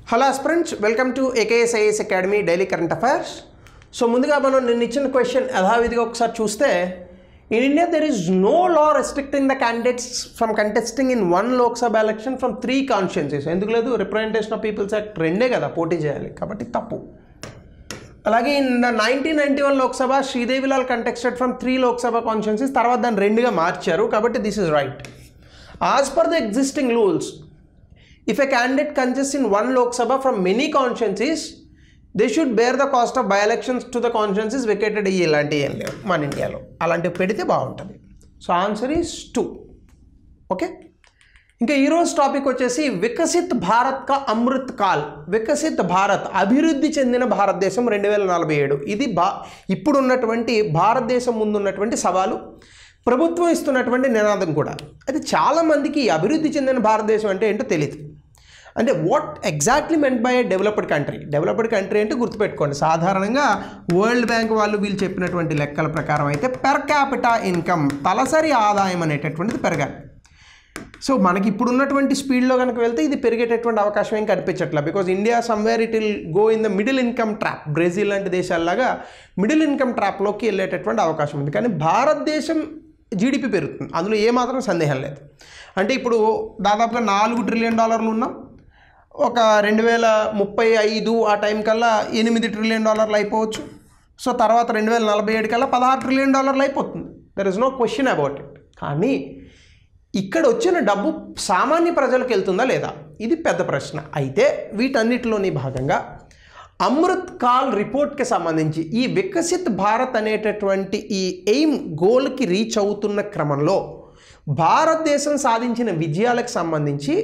Hello aspirants, welcome to AKS IAS Academy Daily Current Affairs. So ముందుగా మనం నిన్న ఇచ్చిన క్వశ్చన్ యథావిధిగా ఒకసారి చూస్తే in India there is no law restricting the candidates from contesting in one Lok Sabha election from 3 constituencies. ఎందుకు లేదు? Representation of peoples act రెండే కదా పోటీ చేయాలి కాబట్టి తప్పు. అలాగే in 1991 Lok Sabha Shri Devi Lal contested from 3 Lok Sabha constituencies, తర్వాత దాన్ని రెండుగా మార్చారు కాబట్టి this is right. As per the existing rules, if a candidate contests in one Lok Sabha from many constituencies, they should bear the cost of by-elections to the constituencies vacated ఇలాంటి ఏం లేవు మన ఇండియాలో. అలాంటివి పెడితే బాగుంటుంది. So answer is 2. ఓకే, ఇంకా ఈరోజు టాపిక్ వచ్చేసి వికసిత్ భారత్ కా అమృత్ కాల్. వికసిత్ భారత్, అభివృద్ధి చెందిన భారతదేశం 2047. ఇది ఇప్పుడు ఉన్నటువంటి భారతదేశం ముందు ఉన్నటువంటి సవాలు, ప్రభుత్వం ఇస్తున్నటువంటి నినాదం కూడా. అయితే చాలామందికి అభివృద్ధి చెందిన భారతదేశం అంటే ఏంటో తెలియదు. అంటే what exactly meant by a developed country. Developed country అంటే గుర్తుపెట్టుకోండి, సాధారణంగా వరల్డ్ బ్యాంక్ వాళ్ళు వీళ్ళు చెప్పినటువంటి లెక్కల ప్రకారం అయితే పెర్ క్యాపిటా ఇన్కమ్, తలసరి ఆదాయం అనేటటువంటిది పెరగాలి. సో మనకి ఇప్పుడు ఉన్నటువంటి స్పీడ్లో కనుక వెళ్తే ఇది పెరిగేటటువంటి అవకాశం ఏం కనిపించట్లేదు. Because India somewhere it will go in the middle income trap. Brazil లాంటి దేశాల్లాగా మిడిల్ ఇన్కమ్ ట్రాప్లోకి వెళ్ళేటటువంటి అవకాశం ఉంది. కానీ భారతదేశం జీడిపి పెరుగుతుంది, అందులో ఏమాత్రం సందేహం లేదు. అంటే ఇప్పుడు దాదాపుగా $4 ట్రిలియన్ ఉన్నాం. ఒక 2035 ఆ టైం కల్లా $8 ట్రిలియన్ అయిపోవచ్చు. సో తర్వాత 2047 కల్లా $16 ట్రిలియన్ అయిపోతుంది. There is no question about it. కానీ ఇక్కడ వచ్చిన డబ్బు సామాన్య ప్రజలకు వెళ్తుందా లేదా, ఇది పెద్ద ప్రశ్న. అయితే వీటన్నిటిలోని భాగంగా అమృత్ కాల్ రిపోర్ట్కి సంబంధించి ఈ వికసిత్ భారత్ అనేటటువంటి ఈ ఎయిమ్ గోల్కి రీచ్ అవుతున్న క్రమంలో భారతదేశం సాధించిన విజయాలకు సంబంధించి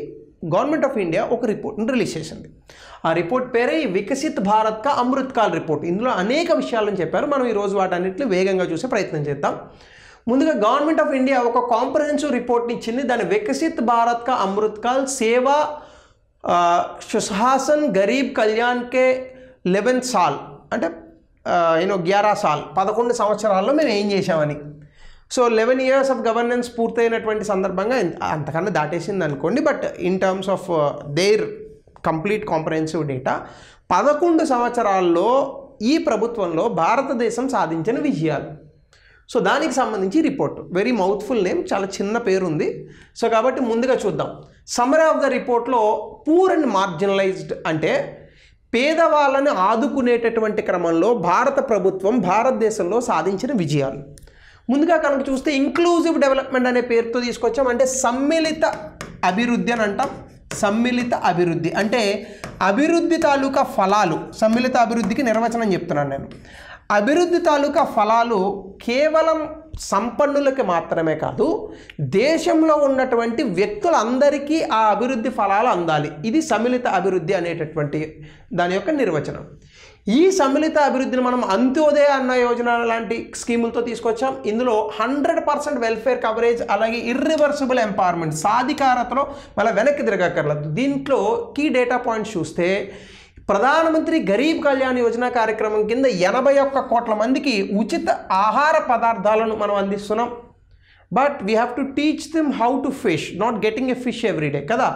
గవర్నమెంట్ ఆఫ్ ఇండియా ఒక రిపోర్ట్ని రిలీజ్ చేసింది. ఆ రిపోర్ట్ పేరే ఈ వికసిత్ భారత్ కా అమృత్ కాల్ రిపోర్ట్. ఇందులో అనేక విషయాలను చెప్పారు. మనం ఈరోజు వాటన్నిటిని వేగంగా చూసే ప్రయత్నం చేద్దాం. ముందుగా గవర్నమెంట్ ఆఫ్ ఇండియా ఒక కాంప్రహెన్సివ్ రిపోర్ట్ని ఇచ్చింది. దాని వికసిత్ భారత్ కా అమృత్ కాల్ సేవా సుశాసన్ గరీబ్ కళ్యాణ్ కే 11 సాల్, అంటే 11 సాల్, 11 సంవత్సరాల్లో మేము ఏం చేసామని. సో 11 years ఆఫ్ గవర్నెన్స్ పూర్తయినటువంటి సందర్భంగా అంతకన్నా దాటేసింది అనుకోండి. But in terms of their complete comprehensive data 11 సంవత్సరాల్లో ఈ ప్రభుత్వంలో భారతదేశం సాధించిన విజయాలు. సో దానికి సంబంధించి రిపోర్ట్, వెరీ మౌత్ఫుల్ నేమ్, చాలా చిన్న పేరు ఉంది. సో కాబట్టి ముందుగా చూద్దాం. సమ్మరీ ఆఫ్ ద రిపోర్ట్లో పూర్ అండ్ మార్జినలైజ్డ్ అంటే పేదవాళ్ళని ఆదుకునేటటువంటి క్రమంలో భారత ప్రభుత్వం భారతదేశంలో సాధించిన విజయాలు. ముందుగా కనుక చూస్తే ఇంక్లూజివ్ డెవలప్మెంట్ అనే పేరుతో తీసుకొచ్చాం. అంటే సమ్మిళిత అభివృద్ధి అని అంటాం. సమ్మిళిత అభివృద్ధి అంటే అభివృద్ధి తాలూకా ఫలాలు. సమ్మిళిత అభివృద్ధికి నిర్వచనం చెప్తున్నాను నేను. అభివృద్ధి తాలూకా ఫలాలు కేవలం సంపన్నులకి మాత్రమే కాదు, దేశంలో ఉన్నటువంటి వ్యక్తులందరికీ ఆ అభివృద్ధి ఫలాలు అందాలి. ఇది సమ్మిళిత అభివృద్ధి అనేటటువంటి దాని యొక్క నిర్వచనం. ఈ సమ్మిళిత అభివృద్ధిని మనం అంత్యోదయ అన్న యోజన లాంటి స్కీములతో తీసుకొచ్చాం. ఇందులో 100% వెల్ఫేర్ కవరేజ్, అలాగే ఇర్రివర్సిబుల్ ఎంపవర్మెంట్, సాధికారతలో మళ్ళీ వెనక్కి తిరగక్కర్లేదు. దీంట్లో కీ డేటా పాయింట్స్ చూస్తే ప్రధానమంత్రి గరీబ్ కళ్యాణ్ యోజన కార్యక్రమం కింద 81 కోట్ల మందికి ఉచిత ఆహార పదార్థాలను మనం అందిస్తున్నాం. But we have to teach them how to fish, not getting a fish everyday కదా.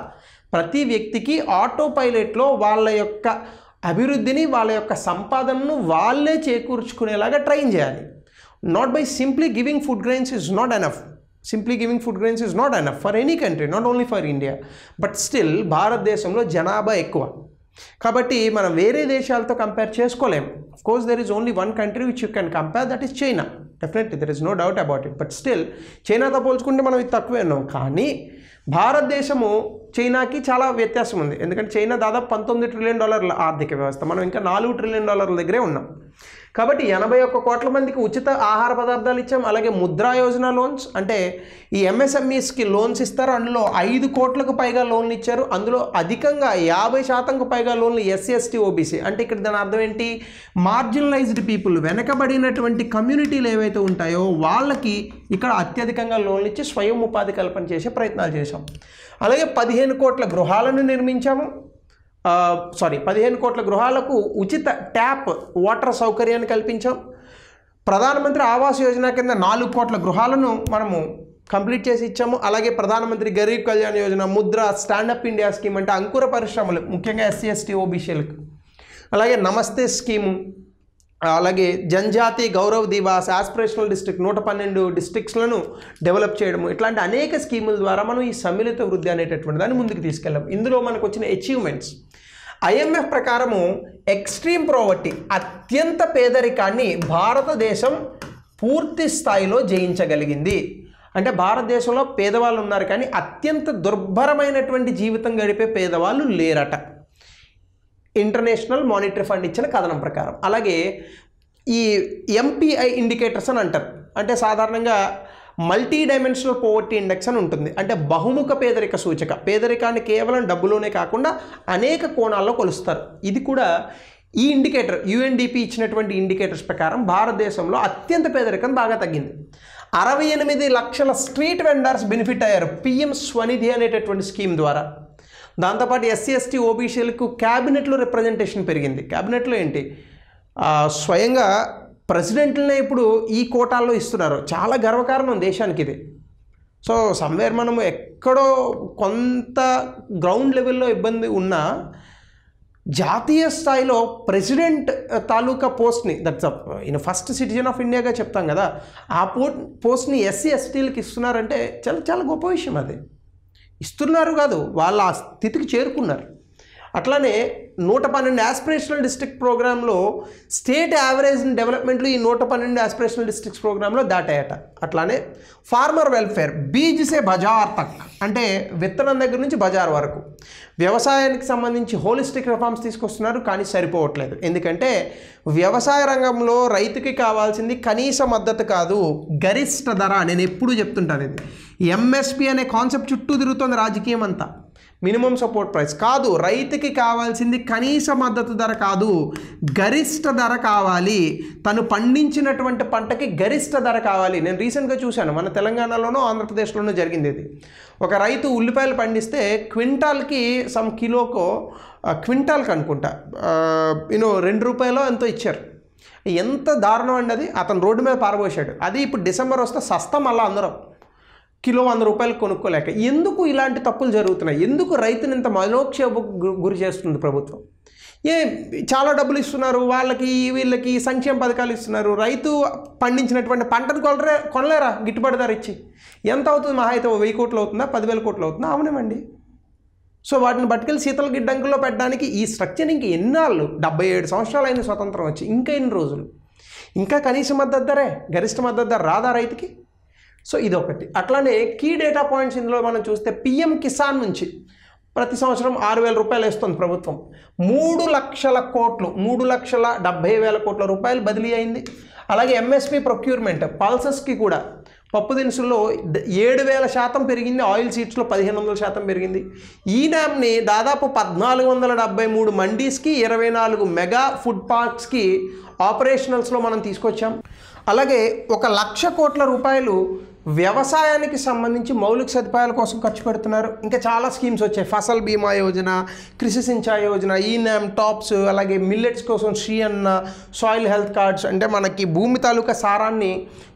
ప్రతి వ్యక్తికి ఆటో పైలట్లో వాళ్ళ యొక్క అభివృద్ధిని, వాళ్ళ యొక్క సంపాదనను వాళ్ళే చేకూర్చుకునేలాగా ట్రైన్ చేయాలి. Not by simply giving food grains is not enough. Simply giving food grains is not enough for any country, not only for India. But still భారతదేశంలో జనాభా ఎక్కువ కాబట్టి మనం వేరే దేశాలతో కంపేర్ చేసుకోలేము. Of course there is only one country which you can compare, that is China. Definitely there is no doubt about it. But still చైనాతో పోల్చుకుంటే మనం ఇది తక్కువే ఉన్నాం. కానీ భారతదేశము చైనాకి చాలా వ్యత్యాసం ఉంది. ఎందుకంటే చైనా దాదాపు $19 ట్రిలియన్ ఆర్థిక వ్యవస్థ, మనం ఇంకా $4 ట్రిలియన్ దగ్గరే ఉన్నాం. కాబట్టి 81 కోట్ల మందికి ఉచిత ఆహార పదార్థాలు ఇచ్చాం. అలాగే ముద్రా యోజన లోన్స్, అంటే ఈ ఎంఎస్ఎంఈస్కి లోన్స్ ఇస్తారు. అందులో 5 కోట్లకు పైగా లోన్లు ఇచ్చారు. అందులో అధికంగా 50%కు పైగా లోన్లు SC/ST OBC. అంటే ఇక్కడ దాని అర్థం ఏంటి, మార్జినలైజ్డ్ పీపుల్, వెనకబడినటువంటి కమ్యూనిటీలు ఏవైతే ఉంటాయో వాళ్ళకి ఇక్కడ అత్యధికంగా లోన్లు ఇచ్చి స్వయం ఉపాధి కల్పన చేసే ప్రయత్నాలు చేశాం. అలాగే 15 కోట్ల గృహాలను నిర్మించాము. 15 కోట్ల గృహాలకు ఉచిత ట్యాప్ వాటర్ సౌకర్యాన్ని కల్పించాం. ప్రధానమంత్రి ఆవాస్ యోజన కింద 4 కోట్ల గృహాలను మనము కంప్లీట్ చేసి ఇచ్చాము. అలాగే ప్రధానమంత్రి Garib Kalyan Yojana, Mudra, stand up India scheme అంటే అంకుర పరిశ్రమలు ముఖ్యంగా ఎస్సీ ఎస్టీ ఓబీసీలకు, అలాగే నమస్తే స్కీము, అలాగే జనజాతి గౌరవ్ దివాస్, ఆస్పిరేషనల్ డిస్ట్రిక్ట్ 112 డిస్ట్రిక్ట్స్లను డెవలప్ చేయడము, ఇట్లాంటి అనేక స్కీముల ద్వారా మనం ఈ సమ్మిళిత వృద్ధి అనేటటువంటి దాన్ని ముందుకు తీసుకెళ్ళాం. ఇందులో మనకు వచ్చిన అచీవ్మెంట్స్ IMF ప్రకారము ఎక్స్ట్రీమ్ ప్రావర్టీ, అత్యంత పేదరికాన్ని భారతదేశం పూర్తి స్థాయిలో జయించగలిగింది. అంటే భారతదేశంలో పేదవాళ్ళు ఉన్నారు కానీ అత్యంత దుర్భరమైనటువంటి జీవితం గడిపే పేదవాళ్ళు లేరట, ఇంటర్నేషనల్ మానిటరీ ఫండ్ ఇచ్చిన కథనం ప్రకారం. అలాగే ఈ MPI ఇండికేటర్స్ అని అంటారు, అంటే సాధారణంగా మల్టీ డైమెన్షనల్ పోవర్టీ ఇండెక్స్ అని ఉంటుంది. అంటే బహుముఖ పేదరిక సూచిక, పేదరికాన్ని కేవలం డబ్బులోనే కాకుండా అనేక కోణాల్లో కొలుస్తారు. ఇది కూడా ఈ ఇండికేటర్ UNDP ఇచ్చినటువంటి ఇండికేటర్స్ ప్రకారం భారతదేశంలో అత్యంత పేదరికం బాగా తగ్గింది. 68 లక్షల స్ట్రీట్ వెండర్స్ బెనిఫిట్ అయ్యారు PM స్వనిధి అనేటటువంటి స్కీమ్ ద్వారా. దాంతోపాటు SC ST OBCలకు క్యాబినెట్లో రిప్రజెంటేషన్ పెరిగింది. క్యాబినెట్లో ఏంటి, స్వయంగా ప్రెసిడెంట్లనే ఇప్పుడు ఈ కోటాల్లో ఇస్తున్నారు. చాలా గర్వకారణం దేశానికి ఇది. సో సమ్వేర్ మనము ఎక్కడో కొంత గ్రౌండ్ లెవెల్లో ఇబ్బంది ఉన్నా జాతీయ స్థాయిలో ప్రెసిడెంట్ తాలూకా పోస్ట్ని, దట్స్ ఫస్ట్ సిటిజన్ ఆఫ్ ఇండియాగా చెప్తాం కదా, ఆ పోస్ట్ని SC STలకు ఇస్తున్నారంటే చాలా చాలా గొప్ప విషయం. అది ఇస్తున్నారు కాదు, వాళ్ళ ఆ స్థితికి చేరుకున్నారు. అట్లానే 112 ఆస్పిరేషనల్ డిస్ట్రిక్ట్ ప్రోగ్రాంలో స్టేట్ యావరేజ్ డెవలప్మెంట్లు ఈ 112 ఆస్పిరేషనల్ డిస్ట్రిక్ట్స్ ప్రోగ్రాంలో దాటాయట. అట్లానే ఫార్మర్ వెల్ఫేర్, బీజ్ సే బజార్ తక్, అంటే విత్తనం దగ్గర నుంచి బజార్ వరకు వ్యవసాయానికి సంబంధించి హోలిస్టిక్ రిఫార్మ్స్ తీసుకొస్తున్నారు. కానీ సరిపోవట్లేదు. ఎందుకంటే వ్యవసాయ రంగంలో రైతుకి కావాల్సింది కనీస మద్దతు కాదు, గరిష్ట ధర. నేను ఎప్పుడూ చెప్తుంటాను, ఇది MSP అనే కాన్సెప్ట్ చుట్టూ తిరుగుతుంది రాజకీయం అంతా. మినిమం సపోర్ట్ ప్రైస్ కాదు, రైతుకి కావాల్సింది కనీస మద్దతు ధర కాదు, గరిష్ట ధర కావాలి. తను పండించినటువంటి పంటకి గరిష్ట ధర కావాలి. నేను రీసెంట్గా చూశాను, మన తెలంగాణలోనూ ఆంధ్రప్రదేశ్లోనూ జరిగింది ఇది. ఒక రైతు ఉల్లిపాయలు పండిస్తే క్వింటాల్కి సమ్ కిలోకో క్వింటాల్కి అనుకుంటా 2 రూపాయలు ఎంతో ఇచ్చారు. ఎంత దారుణం అండి అది. అతను రోడ్డు మీద పారబోసాడు. అది ఇప్పుడు డిసెంబర్ వస్తే సస్తా మళ్ళీ అందరం కిలో 100 రూపాయలు కొనుక్కోలేక. ఎందుకు ఇలాంటి తప్పులు జరుగుతున్నాయి? ఎందుకు రైతుని ఇంత మనోక్షేమకు గురి చేస్తుంది ప్రభుత్వం? చాలా డబ్బులు ఇస్తున్నారు వాళ్ళకి, వీళ్ళకి సంక్షేమ పథకాలు ఇస్తున్నారు. రైతు పండించినటువంటి పంటను కొనలేరా గిట్టుబాటు ధర ఇచ్చి? ఎంత అవుతుంది? మహా అయితే 1000 కోట్లు అవుతుందా, 10,000 కోట్లు అవుతుందా? అవునేమండి. సో వాటిని పట్టుకెళ్ళి శీతల గిడ్డంకుల్లో పెట్టడానికి ఈ స్ట్రక్చర్ ఇంక ఎన్నాళ్ళు? 77 సంవత్సరాలు అయింది స్వతంత్రం వచ్చి, ఇంకా ఎన్ని రోజులు? ఇంకా కనీస మద్దతు ధరే, గరిష్ట మద్దతు ధర రాదా రైతుకి? సో ఇదొకటి. అట్లానే కీ డేటా పాయింట్స్ ఇందులో మనం చూస్తే PM కిసాన్ నుంచి ప్రతి సంవత్సరం 6,000 రూపాయలు వేస్తుంది ప్రభుత్వం. 3 లక్షల కోట్లు, 3,70,000 కోట్ల రూపాయలు బదిలీ అయింది. అలాగే MSP ప్రొక్యూర్మెంట్, పల్సెస్కి కూడా పప్పు దినుసుల్లో 7,000% పెరిగింది, ఆయిల్ సీడ్స్లో 1,500% పెరిగింది. ఈ నామ్ని దాదాపు 1,473 మండీస్కి, 24 మెగా ఫుడ్ పార్క్స్కి ఆపరేషనల్స్లో మనం తీసుకొచ్చాం. అలాగే 1,00,000 కోట్ల రూపాయలు వ్యవసాయానికి సంబంధించి మౌలిక సదుపాయాల కోసం ఖర్చు పెడుతున్నారు. ఇంకా చాలా స్కీమ్స్ వచ్చాయి. ఫసల్ బీమా యోజన, కృషి సించాయ్ యోజన, ఈనామ్ టాప్స్, అలాగే మిల్లెట్స్ కోసం శ్రీ అన్న, సాయిల్ హెల్త్ కార్డ్స్, అంటే మనకి భూమి తాలూకా సారాన్ని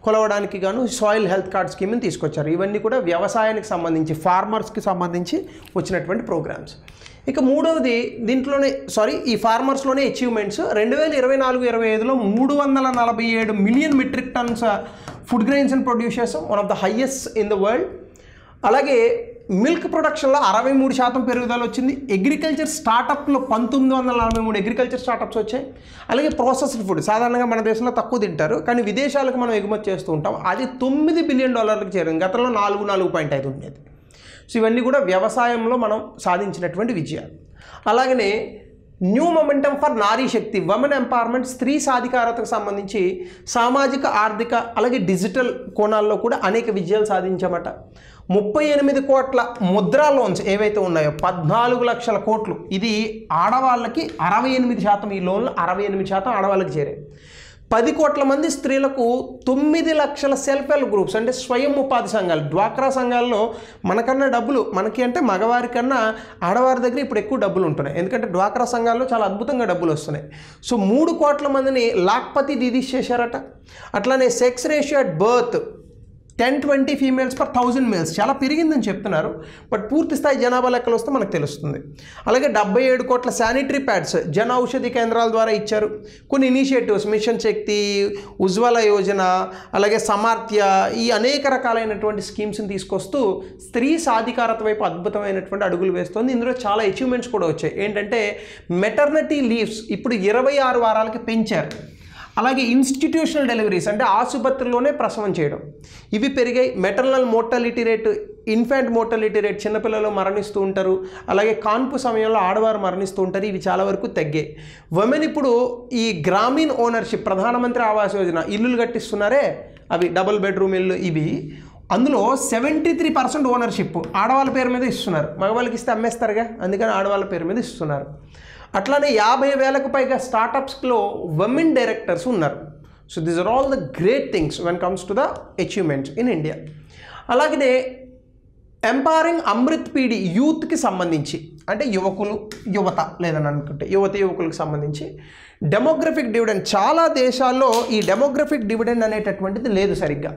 కొలవడానికి గాను సాయిల్ హెల్త్ కార్డ్ స్కీమ్ని తీసుకొచ్చారు. ఇవన్నీ కూడా వ్యవసాయానికి సంబంధించి, ఫార్మర్స్కి సంబంధించి వచ్చినటువంటి ప్రోగ్రామ్స్. ఇక మూడవది దీంట్లోనే ఈ ఫార్మర్స్లోనే అచీవ్మెంట్స్ 2024-25లో 347 million metric tons food grains and produce చేసాం, one of the highest in the world. అలాగే మిల్క్ ప్రొడక్షన్లో 63% పెరుగుదల వచ్చింది. అగ్రికల్చర్ స్టార్టప్లో 1943 అగ్రికల్చర్ స్టార్టప్స్ వచ్చాయి. అలాగే ప్రాసెస్డ్ ఫుడ్ సాధారణంగా మన దేశంలో తక్కువ తింటారు, కానీ విదేశాలకు మనం ఎగుమతి చేస్తూ ఉంటాం. అది $9 బిలియన్ చేరింది. గతంలో 4.5 ఉండేది. సో ఇవన్నీ కూడా వ్యవసాయంలో మనం సాధించినటువంటి విజయాలు. అలాగనే new momentum for Nari Shakti, women empowerment, స్త్రీ సాధికారతకు సంబంధించి సామాజిక, ఆర్థిక, అలాగే డిజిటల్ కోణాల్లో కూడా అనేక విజయాలు సాధించామట. 38 కోట్ల ముద్రా లోన్స్ ఏవైతే ఉన్నాయో 14 లక్షల కోట్లు, ఇది ఆడవాళ్ళకి 68%, ఈ లోన్లు 68% ఆడవాళ్ళకి చేరాయి. 10 కోట్ల మంది స్త్రీలకు 9 లక్షల సెల్ఫ్ హెల్ప్ గ్రూప్స్, అంటే స్వయం ఉపాధి సంఘాలు, డ్వాక్రా సంఘాల్లో మనకన్నా డబ్బులు, మనకి అంటే మగవారి కన్నా ఆడవారి దగ్గర ఇప్పుడు ఎక్కువ డబ్బులు ఉంటున్నాయి. ఎందుకంటే డ్వాక్రా సంఘాల్లో చాలా అద్భుతంగా డబ్బులు వస్తున్నాయి. సో 3 కోట్ల మందిని లాక్పతి దీదీస్ చేశారట. అట్లానే sex ratio at birth 10-20 females per 1000 males, చాలా పెరిగిందని చెప్తున్నారు. బట్ పూర్తి స్థాయి జనాభా లెక్కలు వస్తే మనకు తెలుస్తుంది. అలాగే 77 కోట్ల శానిటరీ ప్యాడ్స్ జన ఔషధి కేంద్రాల ద్వారా ఇచ్చారు. కొన్ని ఇనిషియేటివ్స్, మిషన్ శక్తి, ఉజ్వల యోజన, అలాగే సమార్థ్య, ఈ అనేక రకాలైనటువంటి స్కీమ్స్ని తీసుకొస్తూ స్త్రీ సాధికారత వైపు అద్భుతమైనటువంటి అడుగులు వేస్తుంది. ఇందులో చాలా అచీవ్మెంట్స్ కూడా వచ్చాయి. ఏంటంటే మెటర్నిటీ లీవ్స్ ఇప్పుడు 26 వారాలకి పెంచారు. అలాగే ఇన్స్టిట్యూషనల్ డెలివరీస్ అంటే ఆసుపత్రిలోనే ప్రసవం చేయడం, ఇవి పెరిగాయి. Maternal mortality rate, infant mortality rate, చిన్నపిల్లలు మరణిస్తూ ఉంటారు, అలాగే కాన్పు సమయంలో ఆడవారు మరణిస్తూ ఉంటారు, ఇవి చాలా వరకు తగ్గాయి. ఉమెన్ ఇప్పుడు ఈ గ్రామీణ ఓనర్షిప్, ప్రధానమంత్రి ఆవాస్ యోజన ఇల్లులు కట్టిస్తున్నారే, అవి డబుల్ బెడ్రూమ్ ఇల్లు, ఇవి అందులో 73% ఓనర్షిప్ ఆడవాళ్ళ పేరు మీద ఇస్తున్నారు. మగవాళ్ళకి ఇస్తే అమ్మేస్తారుగా, అందుకని ఆడవాళ్ళ పేరు మీద ఇస్తున్నారు. అట్లానే 50,000కు పైగా స్టార్టప్స్లో ఉమెన్ డైరెక్టర్స్ ఉన్నారు. So these are all the great things when comes to the achievements in India. అలాగే ఎంపవరింగ్ అమృత్ పీడి యూత్కి సంబంధించి, అంటే యువకులు, యువత లేదని అనుకుంటే యువకులకు సంబంధించి డెమోగ్రఫిక్ డివిడెండ్, చాలా దేశాల్లో ఈ డెమోగ్రఫిక్ డివిడెండ్ అనేటటువంటిది లేదు సరిగ్గా.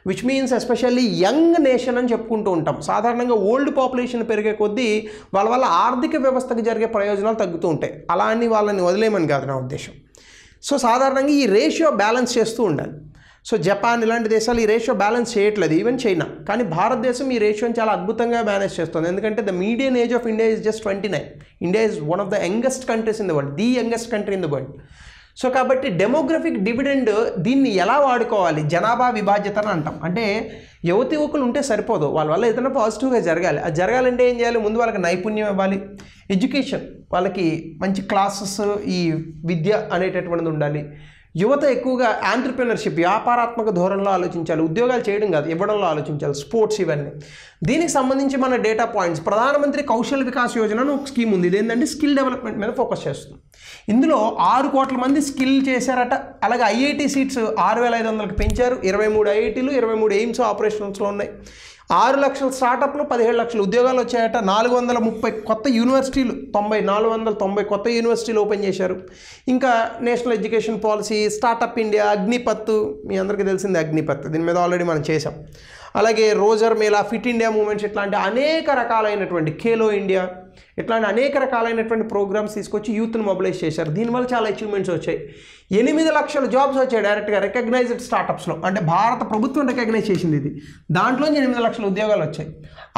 Which means especially young nation అని చెప్పుకుంటూ ఉంటాం. సాధారణంగా ఓల్డ్ పాపులేషన్ పెరిగే కొద్దీ వాళ్ళ వల్ల ఆర్థిక వ్యవస్థకు జరిగే ప్రయోజనాలు తగ్గుతూ ఉంటాయి. అలా అని వాళ్ళని వదిలేయమని కాదు నా ఉద్దేశం. సో సాధారణంగా ఈ రేషియో బ్యాలెన్స్ చేస్తూ ఉండాలి. సో జపాన్ ఇలాంటి దేశాలు ఈ రేషియో బ్యాలెన్స్ చేయట్లేదు, ఈవెన్ చైనా. కానీ భారతదేశం ఈ రేషియోని చాలా అద్భుతంగా మేనేజ్ చేస్తుంది. ఎందుకంటే the median age of India is just 29. India is one of the youngest countries in the world, the youngest country in the world. So కాబట్టి డెమోగ్రఫిక్ డివిడెండ్ దీన్ని ఎలా వాడుకోవాలి, జనాభా విభాజ్యతను అంటాం. అంటే యువకులు ఉంటే సరిపోదు, వాళ్ళ వల్ల ఏదైనా పాజిటివ్గా జరగాలి. అది జరగాలంటే ఏం చేయాలి, ముందు వాళ్ళకి నైపుణ్యం ఇవ్వాలి, ఎడ్యుకేషన్, వాళ్ళకి మంచి క్లాసెస్, ఈ విద్య అనేటటువంటిది ఉండాలి. యువత ఎక్కువగా ఆంట్రప్రెనర్షిప్, వ్యాపారాత్మక ధోరణిలో ఆలోచించాలి, ఉద్యోగాలు చేయడం కాదు ఇవ్వడంలో ఆలోచించాలి, స్పోర్ట్స్, ఇవన్నీ. దీనికి సంబంధించి మన డేటా పాయింట్స్, ప్రధానమంత్రి కౌశల్ వికాస్ యోజన అని ఒక స్కీమ్ ఉంది. ఇదేంటంటే స్కిల్ డెవలప్మెంట్ మీద ఫోకస్ చేస్తుంది. ఇందులో 6 కోట్ల మంది స్కిల్ చేశారట. అలాగే ఐఐటి సీట్స్ 6,500కి పెంచారు. 23 ఐఐటీలు, 23 ఎయిమ్స్ ఆపరేషన్స్లో ఉన్నాయి. 6 లక్షల స్టార్టప్లు, 17 లక్షల ఉద్యోగాలు వచ్చాయట. 430 కొత్త యూనివర్సిటీలు, 490 కొత్త యూనివర్సిటీలు ఓపెన్ చేశారు. ఇంకా national education policy, startup India, Agnipath, మీ అందరికీ తెలిసింది అగ్నిపత్, దీని మీద ఆల్రెడీ మనం చేసాం. అలాగే Rozgar Mela, fit India movements, ఇట్లాంటి అనేక రకాలైనటువంటి ఖేలో ఇండియా, ఇట్లాంటి అనేక రకాలైనటువంటి ప్రోగ్రామ్స్ తీసుకొచ్చి యూత్ని మొబిలైజ్ చేశారు. దీనివల్ల చాలా అచీవ్మెంట్స్ వచ్చాయి. 8 లక్షల జాబ్స్ వచ్చాయి డైరెక్ట్గా రికగ్నైజ్డ్ స్టార్టప్స్లో, అంటే భారత ప్రభుత్వం రికగ్నైజ్ చేసింది ఇది. దాంట్లో 8 లక్షల ఉద్యోగాలు వచ్చాయి.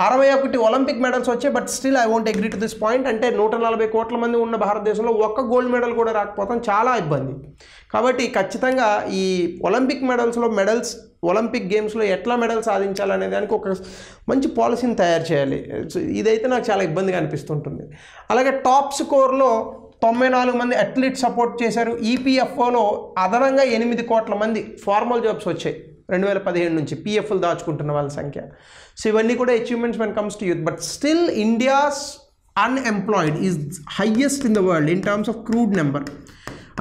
61 ఒలింపిక్ మెడల్స్ వచ్చాయి. But still I won't agree to this point. అంటే 140 కోట్ల మంది ఉన్న భారతదేశంలో ఒక్క గోల్డ్ మెడల్ కూడా రాకపోవడం చాలా ఇబ్బంది. కాబట్టి ఖచ్చితంగా ఈ ఒలింపిక్ మెడల్స్ ఒలింపిక్ గేమ్స్లో ఎట్లా మెడల్ సాధించాలనే దానికి ఒక మంచి పాలసీని తయారు చేయాలి. ఇదైతే నాకు చాలా ఇబ్బందిగా అనిపిస్తుంటుంది. అలాగే టాప్ స్కోర్లో 94 మంది అథ్లీట్ సపోర్ట్ చేశారు. ఈపీఎఫ్ఓలో అదనంగా 8 కోట్ల మంది ఫార్మల్ జాబ్స్ వచ్చాయి 2017 నుంచి, పిఎఫ్లు దాచుకుంటున్న వాళ్ళ సంఖ్య. సో ఇవన్నీ కూడా achievements when comes to youth. But still India's unemployed is highest in the world in terms of crude number.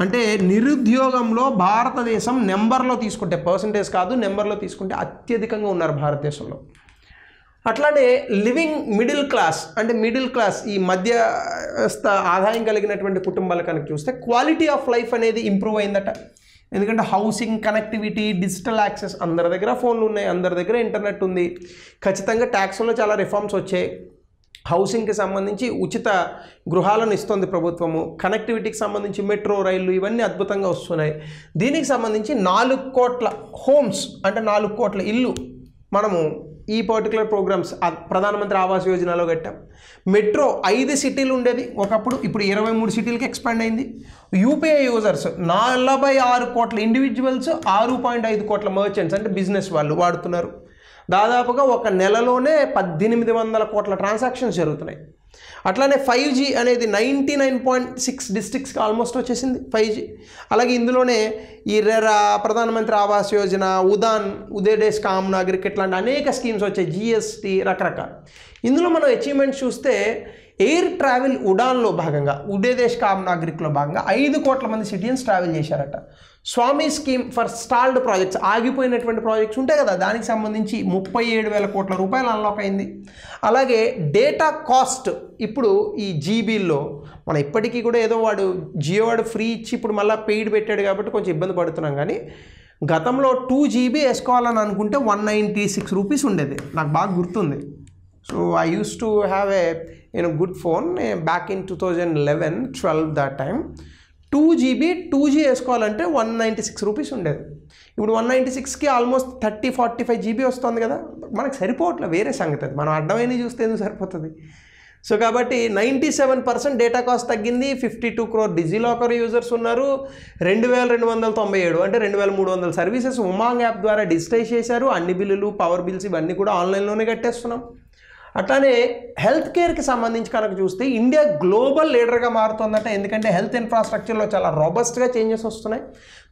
అంటే నిరుద్యోగంలో భారతదేశం నెంబర్లో తీసుకుంటే, పర్సంటేజ్ కాదు, నెంబర్లో తీసుకుంటే అత్యధికంగా ఉన్నారు భారతదేశంలో. అట్లానే లివింగ్ మిడిల్ క్లాస్, అంటే మిడిల్ క్లాస్, ఈ మధ్యస్థ ఆదాయం కలిగినటువంటి కుటుంబాలు కనుక చూస్తే క్వాలిటీ ఆఫ్ లైఫ్ అనేది ఇంప్రూవ్ అయిందట. ఎందుకంటే హౌసింగ్, కనెక్టివిటీ, డిజిటల్ యాక్సెస్, అందరి దగ్గర ఫోన్లు ఉన్నాయి, అందరి దగ్గర ఇంటర్నెట్ ఉంది. ఖచ్చితంగా ట్యాక్స్లో చాలా రిఫార్మ్స్ వచ్చాయి. హౌసింగ్కి సంబంధించి ఉచిత గృహాలను ఇస్తుంది ప్రభుత్వము. కనెక్టివిటీకి సంబంధించి మెట్రో, రైళ్లు, ఇవన్నీ అద్భుతంగా వస్తున్నాయి. దీనికి సంబంధించి 4 కోట్ల హోమ్స్, అంటే 4 కోట్ల ఇల్లు మనము ఈ పర్టికులర్ ప్రోగ్రామ్స్ ప్రధానమంత్రి ఆవాస్ యోజనలో కట్టాం. మెట్రో 5 సిటీలు ఉండేది ఒకప్పుడు, ఇప్పుడు 23 సిటీలకి ఎక్స్పాండ్ అయింది. యూపీఐ యూజర్స్ 46 కోట్ల ఇండివిజువల్స్, 6.5 కోట్ల మర్చెంట్స్, అంటే బిజినెస్ వాళ్ళు వాడుతున్నారు. దాదాపుగా ఒక నెలలోనే 1800 కోట్ల ట్రాన్సాక్షన్స్ జరుగుతున్నాయి. అట్లానే 5G అనేది 99.6 డిస్ట్రిక్ట్స్కి ఆల్మోస్ట్ వచ్చేసింది 5G. అలాగే ఇందులోనే ఈ రెరా, ప్రధానమంత్రి ఆవాస్ యోజన, ఉదాన్, ఉదయ్ దేశ్ కామ్ నాగరిక్, ఇట్లాంటి అనేక స్కీమ్స్ వచ్చాయి, జిఎస్టీ, రకరకాల. ఇందులో మనం అచీవ్మెంట్స్ చూస్తే ఎయిర్ ట్రావెల్ ఉడాన్లో భాగంగా, ఉదయ్ దేశ్ కామ్ నాగరిక్లో భాగంగా 5 కోట్ల మంది సిటిజన్స్ ట్రావెల్ చేశారట. స్వామి స్కీమ్ ఫర్ స్టాల్డ్ ప్రాజెక్ట్స్, ఆగిపోయినటువంటి ప్రాజెక్ట్స్ ఉంటాయి కదా, దానికి సంబంధించి 37,000 కోట్ల రూపాయలు అన్లాక్ అయింది. అలాగే డేటా కాస్ట్, ఇప్పుడు ఈ జీబీల్లో మనం ఇప్పటికీ కూడా ఏదో వాడు జియో వాడు ఫ్రీ ఇచ్చి ఇప్పుడు మళ్ళీ పెయిడ్ పెట్టాడు కాబట్టి కొంచెం ఇబ్బంది పడుతున్నాం. కానీ గతంలో 2 GB వేసుకోవాలని అనుకుంటే 196 రూపీస్ ఉండేది, నాకు బాగా గుర్తుంది. So I use to have a good phone back in 2011-12 that time. 2 GB 2G వేసుకోవాలంటే 196 రూపీస్ ఉండేది. ఇప్పుడు 196కి ఆల్మోస్ట్ 30-45 GB వస్తుంది కదా, మనకు సరిపోవట్లే, వేరే సంగతి అది, మనం అడ్డమైనవి చూస్తే ఎందుకు సరిపోతుంది. సో కాబట్టి 97% డేటా కాస్ట్ తగ్గింది. 52 crore డిజిలాకర్ యూజర్స్ ఉన్నారు. 2297 అంటే 2300 సర్వీసెస్ ఉమాంగ్ యాప్ ద్వారా డిజిటైజ్ చేశారు. అన్ని బిల్లులు, పవర్ బిల్స్ ఇవన్నీ కూడా ఆన్లైన్లోనే కట్టేస్తున్నాం. అట్లానే హెల్త్ కేర్కి సంబంధించి కనుక చూస్తే ఇండియా గ్లోబల్ లీడర్గా మారుతుందట. ఎందుకంటే హెల్త్ ఇన్ఫ్రాస్ట్రక్చర్లో చాలా రాబస్ట్గా చేంజెస్ వస్తున్నాయి.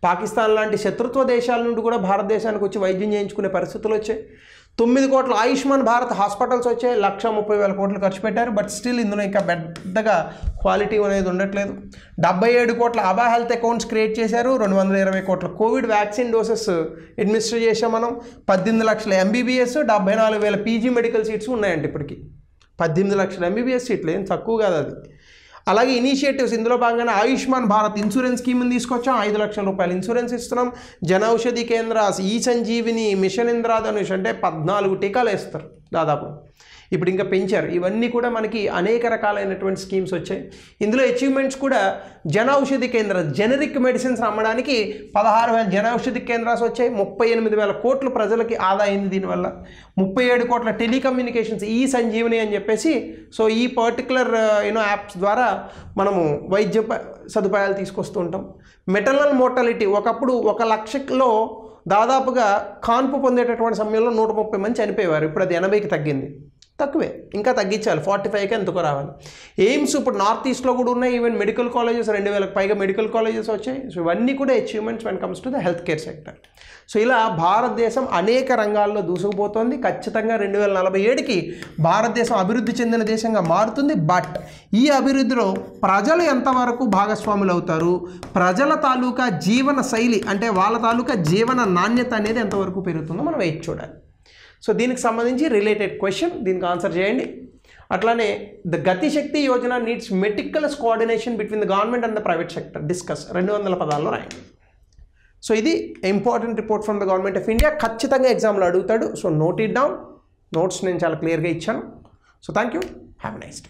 పాకిస్తాన్ లాంటి శత్రుత్వ దేశాల నుండి కూడా భారతదేశానికి వచ్చి వైద్యం చేయించుకునే పరిస్థితులు వచ్చాయి. 9 కోట్ల ఆయుష్మాన్ భారత్ హాస్పిటల్స్ వచ్చాయి. 1,30,000 కోట్లు ఖర్చు పెట్టారు. బట్ స్టిల్ ఇందులో ఇంకా పెద్దగా క్వాలిటీ అనేది ఉండట్లేదు. 77 కోట్ల అబా హెల్త్ అకౌంట్స్ క్రియేట్ చేశారు. 220 కోట్ల కోవిడ్ వ్యాక్సిన్ డోసెస్ అడ్మినిస్టర్ చేసాం మనం. 18 లక్షల MBBS, 74,000 PG మెడికల్ సీట్స్ ఉన్నాయండి ఇప్పటికి. 18 లక్షల MBBS సీట్లు ఏం తక్కువ కాదు అది. అలాగే ఇనిషియేటివ్స్ ఇందులో భాగంగానే ఆయుష్మాన్ భారత్ ఇన్సూరెన్స్ స్కీమ్ని తీసుకొచ్చాం. 5 లక్షల రూపాయలు ఇన్సూరెన్స్ ఇస్తున్నాం. జన ఔషధి కేంద్రాస్, ఈ సంజీవిని, మిషన్ ఇంద్రాధనుష్ అంటే 14 టీకాలు వేస్తారు దాదాపు. ఇప్పుడు ఇంకా పెంచారు. ఇవన్నీ కూడా మనకి అనేక రకాలైనటువంటి స్కీమ్స్ వచ్చాయి. ఇందులో అచీవ్మెంట్స్ కూడా జన ఔషధి కేంద్ర జెనరిక్ మెడిసిన్స్ అమ్మడానికి 16,000 జన ఔషధి కేంద్రాలు వచ్చాయి. 38,000 కోట్లు ప్రజలకి ఆదా అయింది దీనివల్ల. 37 కోట్ల టెలికమ్యూనికేషన్స్, ఈ సంజీవిని అని చెప్పేసి. సో ఈ పర్టికులర్ యాప్స్ ద్వారా మనము వైద్య సదుపాయాలు తీసుకొస్తూ ఉంటాం. మెటర్నల్ మోర్టాలిటీ ఒకప్పుడు 1 లక్షలో దాదాపుగా కాన్పు పొందేటటువంటి సమయంలో 130 మంది చనిపోయేవారు. ఇప్పుడు అది 80కి తగ్గింది. తక్కువే, ఇంకా తగ్గించాలి. 45కి ఎంతకో రావాలి. ఎయిమ్స్ ఇప్పుడు నార్త్ ఈస్ట్లో కూడా ఉన్నాయి. ఈవెన్ మెడికల్ కాలేజెస్ 2,000కి పైగా మెడికల్ కాలేజెస్ వచ్చాయి. సో ఇవన్నీ కూడా achievements when comes to the health care sector. So ఇలా భారతదేశం అనేక రంగాల్లో దూసుకుపోతుంది. ఖచ్చితంగా 2047కి భారతదేశం అభివృద్ధి చెందిన దేశంగా మారుతుంది. బట్ ఈ అభివృద్ధిలో ప్రజలు ఎంతవరకు భాగస్వాములు అవుతారు, ప్రజల తాలూకా జీవన శైలి అంటే వాళ్ళ తాలూకా జీవన నాణ్యత అనేది ఎంతవరకు పెరుగుతుందో మనం వేచి చూడాలి. సో దీనికి సంబంధించి రిలేటెడ్ క్వశ్చన్, దీనికి ఆన్సర్ చేయండి. అట్లానే the Gatishakti Yojana needs meticulous coordination between the government and the private sector. Discuss 200 పదాల్లో రాయండి. సో ఇది important report from the government of India. ఖచ్చితంగా ఎగ్జామ్లో అడుగుతాడు. So note it down. Notes నేను చాలా క్లియర్గా ఇచ్చాను. So thank you. Have a nice day.